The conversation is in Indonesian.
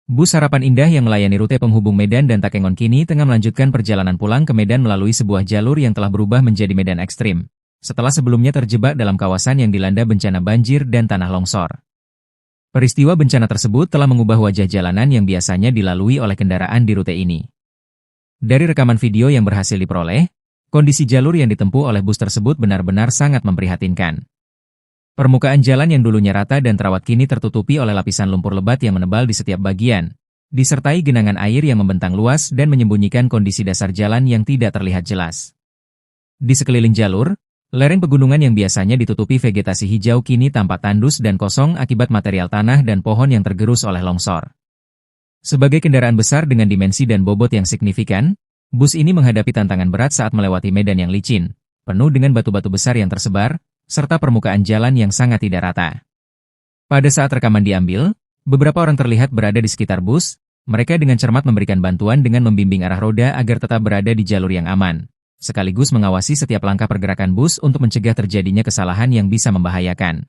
Bus Harapan Indah yang melayani rute penghubung Medan dan Takengon kini tengah melanjutkan perjalanan pulang ke Medan melalui sebuah jalur yang telah berubah menjadi medan ekstrim, setelah sebelumnya terjebak dalam kawasan yang dilanda bencana banjir dan tanah longsor. Peristiwa bencana tersebut telah mengubah wajah jalanan yang biasanya dilalui oleh kendaraan di rute ini. Dari rekaman video yang berhasil diperoleh, kondisi jalur yang ditempuh oleh bus tersebut benar-benar sangat memprihatinkan. Permukaan jalan yang dulunya rata dan terawat kini tertutupi oleh lapisan lumpur lebat yang menebal di setiap bagian, disertai genangan air yang membentang luas dan menyembunyikan kondisi dasar jalan yang tidak terlihat jelas. Di sekeliling jalur, lereng pegunungan yang biasanya ditutupi vegetasi hijau kini tampak tandus dan kosong akibat material tanah dan pohon yang tergerus oleh longsor. Sebagai kendaraan besar dengan dimensi dan bobot yang signifikan, bus ini menghadapi tantangan berat saat melewati medan yang licin, penuh dengan batu-batu besar yang tersebar, serta permukaan jalan yang sangat tidak rata. Pada saat rekaman diambil, beberapa orang terlihat berada di sekitar bus, mereka dengan cermat memberikan bantuan dengan membimbing arah roda agar tetap berada di jalur yang aman, sekaligus mengawasi setiap langkah pergerakan bus untuk mencegah terjadinya kesalahan yang bisa membahayakan.